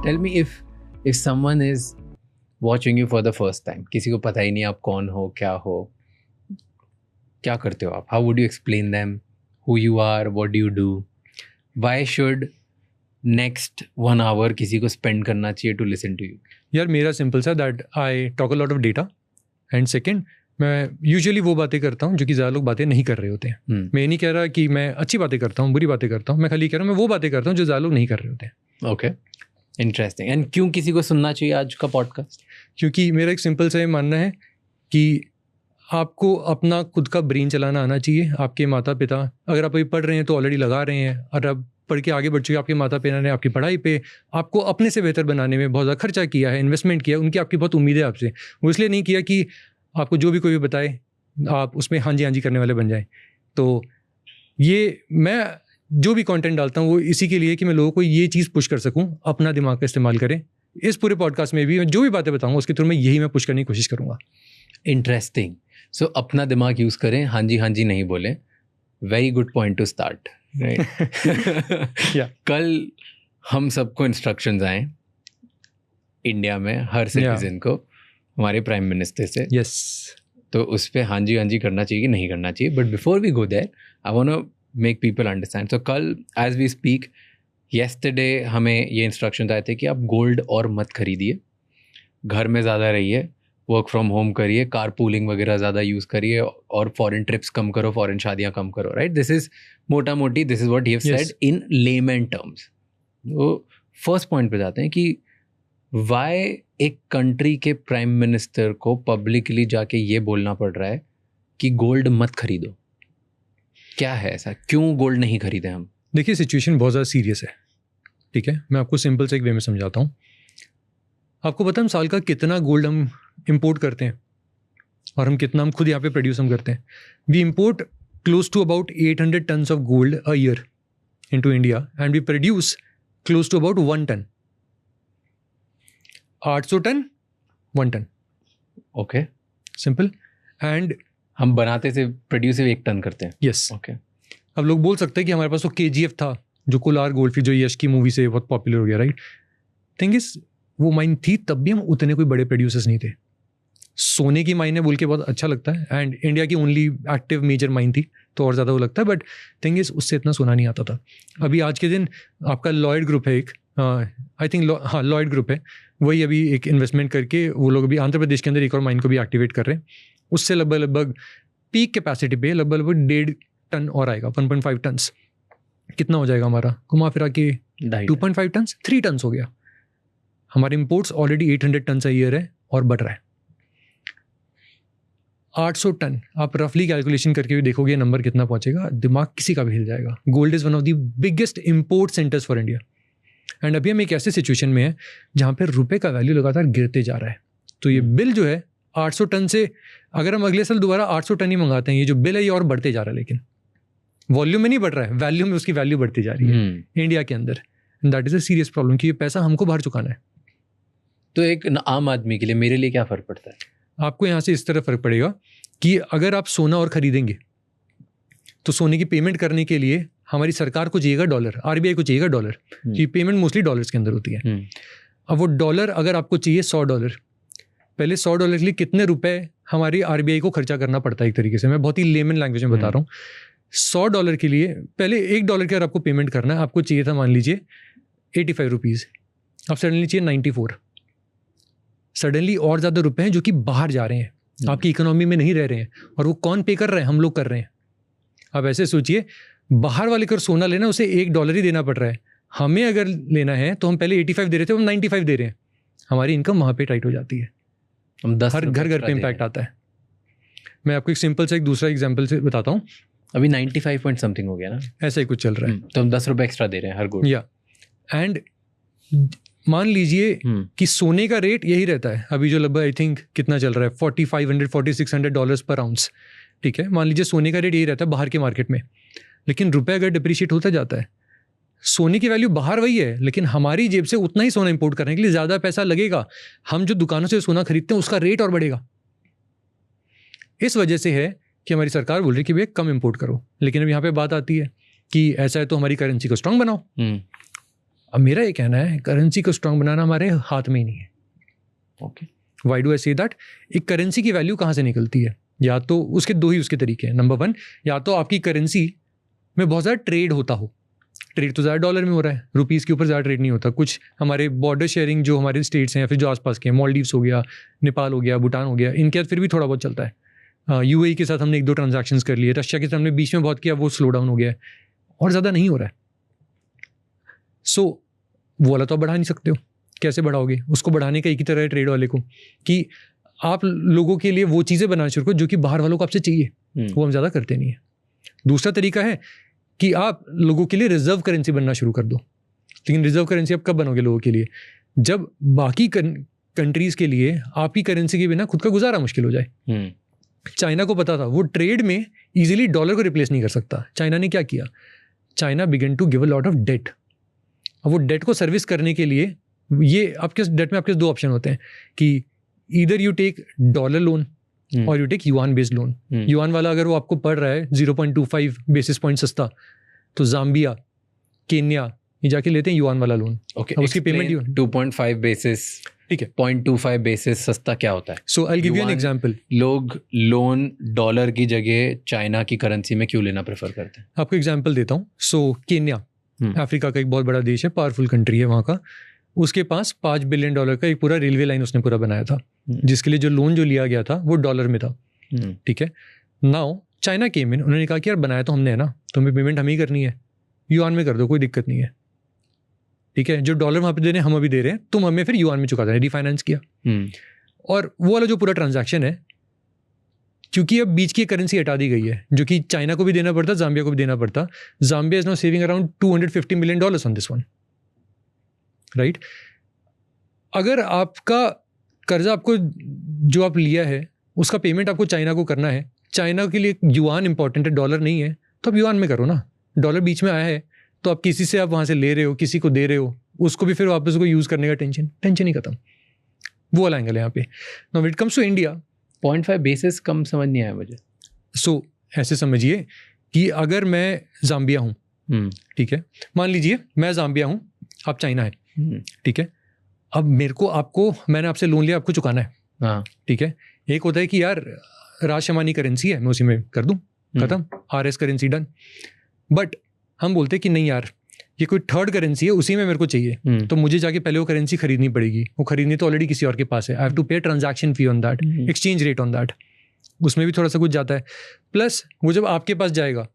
Tell me if someone is watching you for the first time, किसी को पता ही नहीं आप कौन हो, क्या करते हो आप? How would you explain them who you are, what do you do? Why should next 1 hour किसी को स्पेंड करना चाहिए टू लिसन टू यू? यार मेरा सिंपल सा that I talk a lot of data and second मैं usually वो बातें करता हूँ जो कि ज़्यादा लोग बातें नहीं कर रहे होते हैं. मैं ये नहीं कह रहा कि मैं अच्छी बातें करता हूँ, बुरी बातें करता हूँ, मैं खाली कह रहा हूँ मैं वो बातें करता हूँ जो ज़्यादा लोग नहीं कर रहे होते हैं. Okay, interesting. एंड क्यों किसी को सुनना चाहिए आज का पॉडकास्ट? क्योंकि मेरा एक सिंपल सा ये मानना है कि आपको अपना खुद का ब्रेन चलाना आना चाहिए. आपके माता पिता अगर आप अभी पढ़ रहे हैं तो ऑलरेडी लगा रहे हैं, और अब पढ़ के आगे बढ़ चुके आपके माता पिता ने आपकी पढ़ाई पे आपको अपने से बेहतर बनाने में बहुत ज़्यादा खर्चा किया है, इन्वेस्टमेंट किया, उनकी आपकी बहुत उम्मीद है आपसे. वो इसलिए नहीं किया कि आपको जो भी कोई बताए आप उसमें हाँ जी करने वाले बन जाएं. तो ये मैं जो भी कंटेंट डालता हूँ वो इसी के लिए कि मैं लोगों को ये चीज़ पुश कर सकूँ, अपना दिमाग का इस्तेमाल करें. इस पूरे पॉडकास्ट में भी मैं जो भी बातें बताऊँगा उसके थ्रू मैं यही मैं पुश करने की कोशिश करूँगा. इंटरेस्टिंग. सो अपना दिमाग यूज़ करें, हाँ जी नहीं बोलें. Very good point two start, right? कल हम सबको इंस्ट्रक्शंस आए इंडिया में हर सिटीजन को हमारे प्राइम मिनिस्टर से. यस. तो उस पर हाँ जी करना चाहिए कि नहीं करना चाहिए. But before we go there I want to make people understand. So कल एज वी स्पीक येस्टरडे हमें ये इंस्ट्रक्शन आए थे कि आप गोल्ड और मत खरीदिए, घर में ज़्यादा रहिए, वर्क फ्रॉम होम करिए, कार पूलिंग वगैरह ज़्यादा यूज़ करिए, और फॉरेन ट्रिप्स कम करो, फॉरेन शादियाँ कम करो, राइट? दिस इज़ मोटा मोटी this is what he have said in layman terms. तो फर्स्ट पॉइंट पे जाते हैं कि वाई एक कंट्री के प्राइम मिनिस्टर को पब्लिकली जाके ये बोलना पड़ रहा है कि गोल्ड मत खरीदो. क्या है ऐसा, क्यों गोल्ड नहीं खरीदे हम? देखिए सिचुएशन बहुत ज़्यादा सीरियस है, ठीक है. मैं आपको सिंपल से एक वे में समझाता हूँ. आपको पता है हम साल का कितना गोल्ड हम इंपोर्ट करते हैं और हम खुद यहाँ पे प्रोड्यूस हम करते हैं. We import close to about 800 tons of gold a year into India and we produce close to about 1 ton. 800 ton 1 ton. Okay, simple. And हम बनाते से प्रोड्यूस 1 ton करते हैं. यस. ओके. अब लोग बोल सकते हैं कि हमारे पास तो KGF था जो कोलार गोल्डफील्ड जो यश की मूवी से बहुत पॉपुलर हो गया, राइट? थिंग इज वो माइन थी तब भी हम उतने कोई बड़े प्रोड्यूसर्स नहीं थे. सोने की माइन है बोल के बहुत अच्छा लगता है, एंड इंडिया की ओनली एक्टिव मेजर माइन थी तो और ज़्यादा वो लगता है. बट थिंग इज उससे इतना सोना नहीं आता था. अभी आज के दिन आपका लॉयड ग्रुप है एक, आई थिंक लॉयड ग्रुप है, वही अभी एक इन्वेस्टमेंट करके वो लोग अभी आंध्र प्रदेश के अंदर एक और माइन को भी एक्टिवेट कर रहे हैं. उससे लगभग पीक कैपेसिटी पे लगभग 1.5 टन और आएगा, 1.5 tons. कितना हो जाएगा हमारा घुमा फिरा के 2.5 tons, 3 tons हो गया. हमारे imports already 800 tons a year है और बढ़ रहा है. 800 टन आप रफली कैलकुलेशन करके भी देखोगे नंबर कितना पहुंचेगा, दिमाग किसी का भी हिल जाएगा. Gold is one of the biggest import centres for India. And अभी हम एक ऐसे सिचुएशन में है जहाँ पे रुपए का वैल्यू लगातार गिरते जा रहा है. तो ये बिल जो है 800 टन से अगर हम अगले साल दोबारा 800 टन ही मंगाते हैं, ये जो बिल है ये और बढ़ते जा रहा है. लेकिन वॉल्यूम में नहीं बढ़ रहा है, वैल्यू में उसकी वैल्यू बढ़ती जा रही है इंडिया के अंदर. And that is a serious problem कि ये पैसा हमको बाहर चुकाना है. तो एक आम आदमी के लिए, मेरे लिए क्या फ़र्क पड़ता है? आपको यहाँ से इस तरह फ़र्क पड़ेगा कि अगर आप सोना और ख़रीदेंगे तो सोने की पेमेंट करने के लिए हमारी सरकार को चाहिएगा डॉलर, RBI को चाहिएगा डॉलर. ये पेमेंट मोस्टली डॉलर्स के अंदर होती है. अब वो डॉलर अगर आपको चाहिए $100, पहले $100 के लिए कितने रुपए हमारी RBI को खर्चा करना पड़ता है? एक तरीके से मैं बहुत ही लेमन लैंग्वेज में बता रहा हूँ. $100 के लिए पहले $1 के अगर आपको पेमेंट करना है, आपको चाहिए था मान लीजिए 85 रुपीज़, अब सडनली चाहिए 94. सडनली और ज़्यादा रुपए हैं जो कि बाहर जा रहे हैं, आपकी इकोनॉमी में नहीं रह रहे हैं. और वो कौन पे कर रहे हैं? हम लोग कर रहे हैं. अब ऐसे सोचिए, बाहर वाले कर सोना लेना उसे $1 ही देना पड़ रहा है. हमें अगर लेना है तो हम पहले 85 दे रहे थे, हम 95 दे रहे हैं. हमारी इनकम वहाँ पे टाइट हो जाती है. हम 10 हर घर पे इम्पैक्ट आता है. मैं आपको एक सिंपल से एक दूसरा एग्जाम्पल से बताता हूँ. अभी 95 पॉइंट समथिंग हो गया ना, ऐसा ही कुछ चल रहा है. तो हम 10 रुपये एक्स्ट्रा दे रहे हैं हर गोल्ड. या एंड मान लीजिए कि सोने का रेट यही रहता है अभी जो लगभग आई थिंक कितना चल रहा है, $4,500-$4,600 पर आउंस. ठीक है, मान लीजिए सोने का रेट यही रहता है बाहर के मार्केट में. लेकिन रुपए अगर डिप्रिशिएट होता जाता है, सोने की वैल्यू बाहर वही है लेकिन हमारी जेब से उतना ही सोना इंपोर्ट करने के लिए ज़्यादा पैसा लगेगा. हम जो दुकानों से सोना खरीदते हैं उसका रेट और बढ़ेगा. इस वजह से है कि हमारी सरकार बोल रही है कि भैया कम इंपोर्ट करो. लेकिन अब यहाँ पे बात आती है कि ऐसा है तो हमारी करेंसी को स्ट्रांग बनाओ. अब मेरा ये कहना है करेंसी को स्ट्रांग बनाना हमारे हाथ में ही नहीं है. Okay, why do I say that? एक करेंसी की वैल्यू कहाँ से निकलती है? या तो उसके दो ही उसके तरीके हैं. नंबर वन, या तो आपकी करेंसी में बहुत ज़्यादा ट्रेड होता हो. ट्रेड तो ज़्यादा डॉलर में हो रहा है, रुपीज़ के ऊपर ज़्यादा ट्रेड नहीं होता. कुछ हमारे बॉर्डर शेयरिंग जो हमारे स्टेट्स हैं या फिर जो आसपास के हैं, मालदीव्स हो गया, नेपाल हो गया, भूटान हो गया, इनके साथ फिर भी थोड़ा बहुत चलता है. यूएई के साथ हमने 1-2 ट्रांजैक्शंस कर लिए. रशिया के साथ हमने बीच में बहुत किया, वो स्लो डाउन हो गया है और ज़्यादा नहीं हो रहा है. सो वो वाला तो आप बढ़ा नहीं सकते हो. कैसे बढ़ाओगे उसको? बढ़ाने का एक ही तरह है ट्रेड वाले को कि आप लोगों के लिए वो चीज़ें बनाना शुरू करो जो कि बाहर वालों को आपसे चाहिए. वो हम ज़्यादा करते नहीं है. दूसरा तरीका है कि आप लोगों के लिए रिजर्व करेंसी बनना शुरू कर दो. लेकिन रिजर्व करेंसी आप कब बनोगे लोगों के लिए? जब बाकी कंट्रीज़ के लिए आपकी करेंसी के बिना खुद का गुजारा मुश्किल हो जाए. चाइना को पता था वो ट्रेड में इजीली डॉलर को रिप्लेस नहीं कर सकता. चाइना ने क्या किया? China began to give a lot of debt. अब वो डेट को सर्विस करने के लिए ये आपके डेट में आपके 2 ऑप्शन होते हैं कि either you take dollar loan और you take yuan based loan. Yuan वाला अगर वो आपको पड़ रहा है 0.25 बेसिस पॉइंट सस्ता, तो जाम्बिया, केन्या ये जाके लेते हैं युआन वाला लोन. ओके, उसकी पेमेंट 2.5 बेसिस, ठीक है, 0.25 बेसिस सस्ता क्या होता है? So I give you an example. लोग लोन डॉलर की जगह चाइना की करेंसी में क्यों लेना प्रेफर करते हैं? आपको एग्जांपल देता हूँ. सो केन्या अफ्रीका का एक बहुत बड़ा देश है, पावरफुल कंट्री है वहाँ का. उसके पास $5 बिलियन का एक पूरा रेलवे लाइन उसने पूरा बनाया था, जिसके लिए जो लोन जो लिया गया था वो डॉलर में था. ठीक है. नाउ चाइना केम इन, उन्होंने कहा कि यार बनाया तो हमने है ना, तुम्हें पेमेंट हमें ही करनी है, युआन में कर दो, कोई दिक्कत नहीं है. ठीक है, जो डॉलर वहाँ पे दे रहे हैं हम अभी दे रहे हैं, तुम हमें फिर युआन में चुका देना. रिफाइनेंस किया. और वो वाला जो पूरा ट्रांजैक्शन है, क्योंकि अब बीच की करेंसी हटा दी गई है, जो कि चाइना को भी देना पड़ता, जाम्बिया को भी देना पड़ता. Zambia is now saving around $250 million on this one. Right. अगर आपका कर्जा आपको जो आप लिया है उसका पेमेंट आपको चाइना को करना है, चाइना के लिए युआन इंपॉर्टेंट है, डॉलर नहीं है, तो आप युआन में करो ना. डॉलर बीच में आया है तो आप किसी से आप वहाँ से ले रहे हो, किसी को दे रहे हो, उसको भी फिर वापस उसको यूज़ करने का टेंशन ही खत्म. वो वाला एंगल है यहाँ पे. Now when it comes to India, 0.5 basis कम समझ नहीं आया मुझे. सो ऐसे समझिए कि अगर मैं जाम्बिया हूँ, ठीक है, मान लीजिए मैं जाम्बिया हूँ, आप चाइना है, ठीक है. अब मेरे को आपको, मैंने आपसे लोन लिया, आपको चुकाना है. हाँ, ठीक है. एक होता है कि यार राशमानी करेंसी है, मैं उसी में कर दूं, खत्म, RS करेंसी डन. बट हम बोलते हैं कि नहीं यार, ये कोई थर्ड करेंसी है, उसी में मेरे को चाहिए, तो मुझे जाके पहले वो करेंसी खरीदनी पड़ेगी. वो खरीदनी तो ऑलरेडी किसी और के पास है. आई हैव टू पे transaction fee on that, exchange rate on that, उसमें भी थोड़ा सा कुछ जाता है. प्लस वो जब आपके पास जाएगा,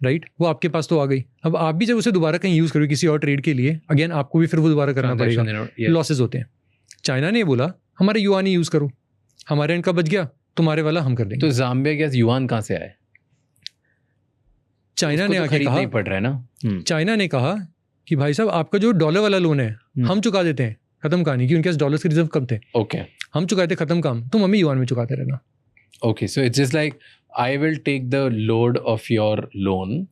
राइट, वो आपके पास तो आ गई. अब आप भी जब उसे दोबारा कहीं यूज़ करोगे किसी और ट्रेड के लिए, अगेन आपको भी फिर वो दोबारा करना पड़ेगा. लॉसेज होते हैं. चाइना ने बोला हमारे युआन ही यूज़ करो, हमारे इनका बच गया, तुम्हारे वाला हम कर देंगे. तो जाम्बिया के युआन कहाँ से आए? चाइना ने आके कहा, नहीं पड़ रहा है ना. चाइना ने कहा कि भाई साहब आपका जो डॉलर वाला लोन है हम चुका देते हैं, खत्म कहानी, कि उनके पास डॉलर्स के रिजर्व कम थे. ओके, हम चुकाते, खत्म काम, तुम हमें युआन में चुकाते रहना. Okay, so it's just like I will take the load of your loan.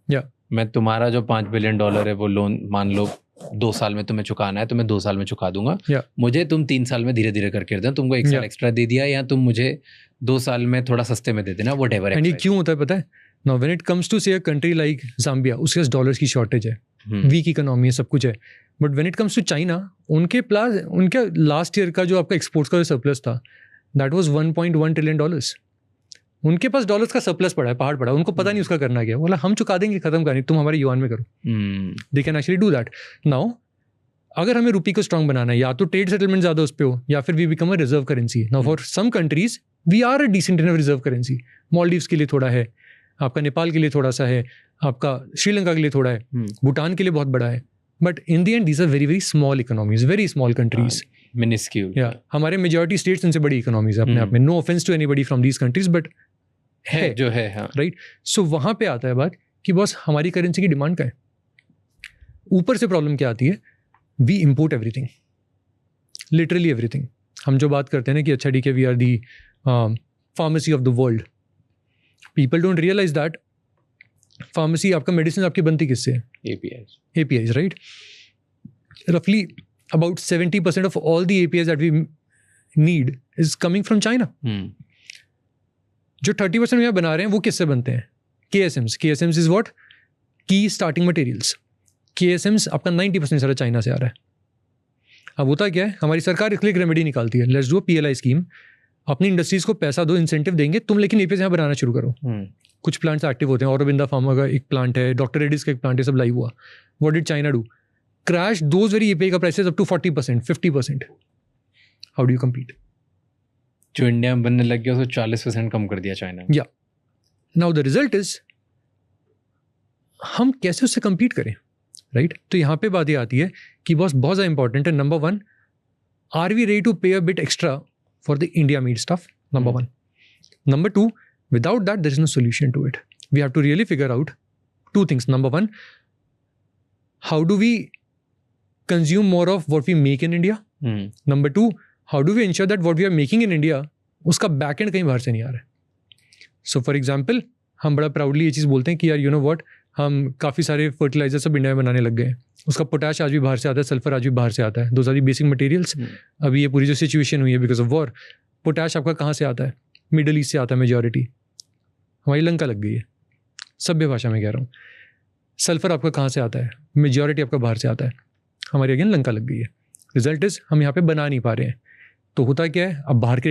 मैं तुम्हारा जो $5 बिलियन है वो लोन मान लो 2 साल में तुम्हें चुकाना है, तो मैं 2 साल में चुका दूंगा. मुझे तुम 3 साल में धीरे धीरे करके देना. तुमको 1 साल एक्स्ट्रा दे दिया, या तुम मुझे 2 साल में थोड़ा सस्ते में दे देना, व्हाटएवर. एंड ये क्यों होता है पता है? Now when it comes to say a country like Zambia, उसके पास डॉलर्स की शॉर्टेज है, वीक इकोनॉमी है, सब कुछ है. But when it comes to China, उनके पास, उनका लास्ट ईयर का जो आपका एक्सपोर्ट्स का सरप्लस था, दैट वाज $1.1 ट्रिलियन. उनके पास डॉलर्स का सरप्लस पड़ा है, पहाड़ पड़ा, उनको पता नहीं उसका करना क्या. बोला हम चुका देंगे, खत्म कहानी, तुम हमारे युआन में करो. They can actually do that. Now अगर हमें रुपी को स्ट्रांग बनाना है, या तो ट्रेड सेटलमेंट ज़्यादा उस पर हो, या फिर we become a reserve currency. Now for some countries we are a decent enough reserve currency. Maldives के लिए थोड़ा है, आपका नेपाल के लिए थोड़ा सा है, आपका श्रीलंका के लिए थोड़ा है, भूटान के लिए बहुत बड़ा है. But in the end these are very very small economies, very small countries, miniscule. या हमारे मेजॉरिटी स्टेट्स इनसे बड़ी इकोनॉमीज है अपने आप में. No offence to anybody from these countries, but है जो है. राइट. सो वहाँ पे आता है बात कि बॉस हमारी करेंसी की डिमांड क्या है. ऊपर से प्रॉब्लम क्या आती है? We import everything, literally everything. हम जो बात करते हैं ना कि अच्छा ठीक है, we are the pharmacy of the world. People don't realise that pharmacy, आपका मेडिसिन आपकी बनती किससे है? APIs, right. रफली about 70% of all the APIs that we need is coming from China. जो 30% यहाँ बना रहे हैं वो किससे बनते हैं? KSMs. KSMs is what? की स्टार्टिंग मटेरियल्स. KSMs आपका 90% सारा चाइना से आ रहा है। अब होता क्या है, हमारी सरकार इसके लिए एक रेमेडी निकालती है, लेट्स डू PLI स्कीम, अपनी इंडस्ट्रीज को पैसा दो, इंसेंटिव देंगे तुम, लेकिन APIs यहाँ बनाना शुरू करो। कुछ प्लांट्स एक्टिव होते हैं, औरोबिंदा फार्मा का एक प्लांट है, डॉक्टर रेड्डीज का एक प्लांट है, सब लाइव हुआ। What did China do? Crash those very API का prices up to 40%, 50%। How do you compete? जो इंडिया में बनने लग गया उसको 40% कम कर दिया चाइना। या नाउ द रिजल्ट इज, हम कैसे उससे कम्पीट करें, राइट? तो यहाँ पे बात ये आती है कि बॉस बहुत ज़्यादा इंपॉर्टेंट है। Number 1, are we ready to pay a bit extra for the India made stuff? Number 1. Number 2, without that there is no solution to it. We have to really figure out 2 things. Number 1, how do we consume more of what we make in India? Number 2, how do we ensure that what we are making in India, उसका back and कहीं बाहर से नहीं आ रहा है? So for example, हम बड़ा proudly ये चीज़ बोलते हैं कि यार यू नो व्हाट, हम काफ़ी सारे फर्टिलाइजर सब इंडिया में बनाने लग गए हैं। उसका पोटैश आज भी बाहर से आता है, सल्फर आज भी बाहर से आता है, दो सारी बेसिक मटेरियल्स। अभी ये पूरी जो सिचुएशन हुई है बिकॉज ऑफ वॉर, पोटैश आपका कहाँ से आता है? मिडल ईस्ट से आता है मेजॉरिटी। हमारी लंका लग गई है, सभ्य भाषा में कह रहा हूँ। सल्फर आपका कहाँ से आता है? मेजॉरिटी आपका बाहर से आता है, हमारी अगेन लंका लग गई है। रिजल्ट इज हम यहाँ पे बना नहीं पा रहे हैं। तो होता क्या है, अब बाहर के